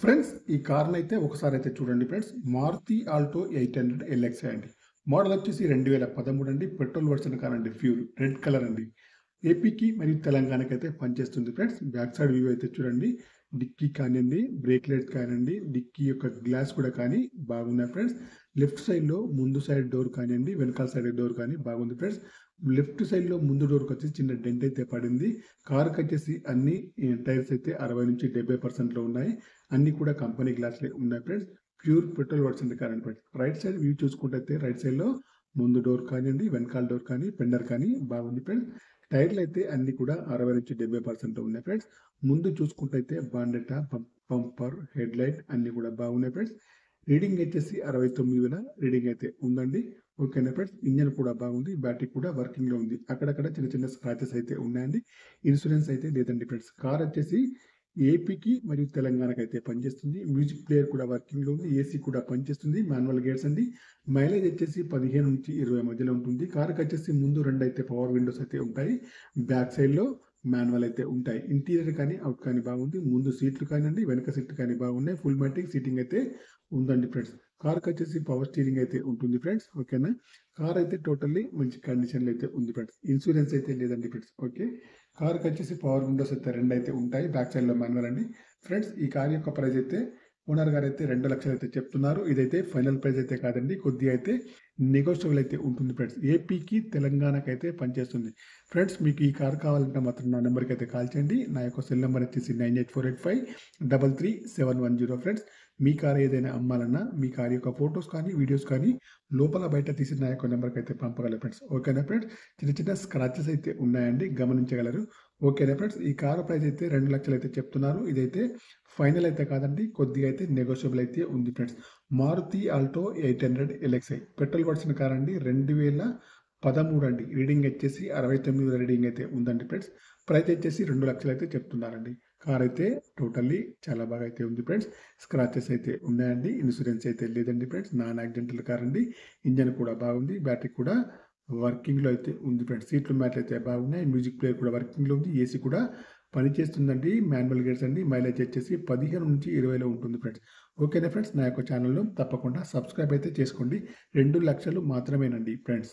Friends ఈ కార్ని అయితే ఒకసారి అయితే చూడండి ఫ్రెండ్స్. మారుతి ఆల్టో 800 ఎల్ఎక్స్ఐ అండి. మోడల్ వచ్చేసి 2013 అండి. పెట్రోల్ వర్షన్ కార్ అండి. ప్యూర్ రెడ్ కలర్ అండి. ఏపీకి మరియు తెలంగాణకి అయితే పనిచేస్తుంది ఫ్రెండ్స్. బ్యాక్ సైడ్ వ్యూ అయితే చూడండి. డిక్కీ కానివ్వండి, బ్రేక్ లైట్స్ కానివ్వండి, డిక్కీ యొక్క గ్లాస్ కూడా కానీ బాగున్నాయి ఫ్రెండ్స్. లెఫ్ట్ సైడ్లో ముందు సైడ్ డోర్ కానివ్వండి, వెనకాల సైడ్ డోర్ కానీ బాగుంది ఫ్రెండ్స్. లెఫ్ట్ సైడ్లో ముందు డోర్కి వచ్చేసి చిన్న డెంట్ అయితే పడింది. కార్కి వచ్చేసి అన్ని టైర్స్ అయితే 60 నుంచి 70% ఉన్నాయి. అన్ని కూడా కంపెనీ గ్లాస్లే ఉన్నాయి friends. Pure petrol version car అండి ఫ్రెండ్స్. రైట్ సైడ్ వ్యూ చూసుకుంటే రైట్ సైడ్లో ముందు డోర్ కానివ్వండి, వెనకాల డోర్ కానీ, ఫెండర్ కానీ బాగుంది ఫ్రెండ్స్. టైర్లు అయితే అన్ని కూడా 60 నుంచి 70% ఉన్నాయి ఫ్రెండ్స్. ముందు చూసుకుంటే బాండెట, బంపర్, హెడ్ లైట్ అన్ని కూడా బాగున్నాయి ఫ్రెండ్స్. రీడింగ్ వచ్చేసి 69,000 రీడింగ్ అయితే ఉందండి. ఓకేనా ఫ్రెండ్స్. ఇంజన్ కూడా బాగుంది, బ్యాటరీ కూడా వర్కింగ్ లో ఉంది. అక్కడక్కడ చిన్న చిన్న స్క్రాచెస్ అయితే ఉన్నాయండి. ఇన్సూరెన్స్ అయితే లేదండి ఫ్రెండ్స్. కార్ వచ్చేసి ఏపీకి మరియు తెలంగాణకి అయితే పనిచేస్తుంది. మ్యూజిక్ ప్లేయర్ కూడా వర్కింగ్ లో ఉంది. ఏసీ కూడా పనిచేస్తుంది. మాన్యువల్ గేర్స్ అండి. మైలేజ్ వచ్చేసి 15 నుంచి 20 మధ్యలో ఉంటుంది. కార్కి వచ్చేసి ముందు 2 అయితే పవర్ విండోస్ అయితే ఉంటాయి. బ్యాక్ సైడ్ లో మాన్యువల్ అయితే ఉంటాయి. ఇంటీరియర్ కానీ అవుట్ కానీ బాగుంది. ముందు సీట్లు కానివ్వండి, వెనక సీట్లు కానీ బాగున్నాయి. ఫుల్ మ్యాటిక్ సీటింగ్ అయితే ఉందండి ఫ్రెండ్స్. కార్కి వచ్చేసి పవర్ స్టీరింగ్ అయితే ఉంటుంది ఫ్రెండ్స్. ఓకేనా. కార్ అయితే టోటల్లీ మంచి కండిషన్లో అయితే ఉంది ఫ్రెండ్స్. ఇన్సూరెన్స్ అయితే లేదండి ఫ్రెండ్స్. ఓకే. కార్కి వచ్చేసి పవర్ విండోస్ అయితే 2 అయితే ఉంటాయి. బ్యాక్ సైడ్లో మాన్యువల్ అండి ఫ్రెండ్స్. ఈ కార్ యొక్క ప్రైస్ అయితే ఓనర్ గారు అయితే 2 లక్షలు అయితే చెప్తున్నారు. ఇదైతే ఫైనల్ ప్రైస్ అయితే కాదండి, కొద్దిగా అయితే నెగోషియబుల్ అయితే ఉంటుంది ఫ్రెండ్స్. ఏపీకి తెలంగాణకి అయితే పనిచేస్తుంది ఫ్రెండ్స్. మీకు ఈ కార్ కావాలంటే మాత్రం నా నెంబర్కి అయితే కాల్ చేయండి. నా యొక్క సెల్ నెంబర్ వచ్చేసి 9848533710 ఫ్రెండ్స్. మీ కార్ ఏదైనా అమ్మాలన్నా మీ కార్ యొక్క ఫొటోస్ కానీ, వీడియోస్ కానీ లోపల బయట తీసి నా యొక్క నెంబర్కి అయితే పంపగలరు ఫ్రెండ్స్. ఓకేనా ఫ్రెండ్స్. చిన్న చిన్న స్క్రాచెస్ అయితే ఉన్నాయండి, గమనించగలరు. ఓకేనా ఫ్రెండ్స్. ఈ కార్ ప్రైస్ అయితే 2 లక్షలు అయితే చెప్తున్నారు. ఇదైతే ఫైనల్ అయితే కాదండి, కొద్దిగా అయితే నెగోషియబుల్ అయితే ఉంది friends. Maruti Alto 800 LXI petrol version car అండి. 2013 అండి. రీడింగ్ వచ్చేసి 69 రీడింగ్ అయితే ఉందండి ఫ్రెండ్స్. ప్రైస్ వచ్చేసి 2 లక్షలు అయితే చెప్తున్నారండి. కార్ అయితే టోటల్లీ చాలా బాగా అయితే ఉంది ఫ్రెండ్స్. స్క్రాచెస్ అయితే ఉన్నాయండి. ఇన్సూరెన్స్ అయితే లేదండి ఫ్రెండ్స్. నాన్ యాక్సిడెంటల్ కార్ అండి. ఇంజన్ కూడా బాగుంది, బ్యాటరీ కూడా వర్కింగ్లో అయితే ఉంది ఫ్రెండ్స్. సీట్లు మ్యాట్ అయితే బాగున్నాయి. మ్యూజిక్ ప్లేయర్ కూడా వర్కింగ్లో ఉంది. ఏసీ కూడా పనిచేస్తుందండి. మాన్యువల్ గేర్స్ అండి. మైలేజ్ వచ్చేసి 15 నుంచి 20లో ఉంటుంది ఫ్రెండ్స్. ఓకేనా ఫ్రెండ్స్. నా యొక్క ఛానల్లో తప్పకుండా సబ్స్క్రైబ్ అయితే చేసుకోండి. 2 లక్షలు మాత్రమేనండి ఫ్రెండ్స్.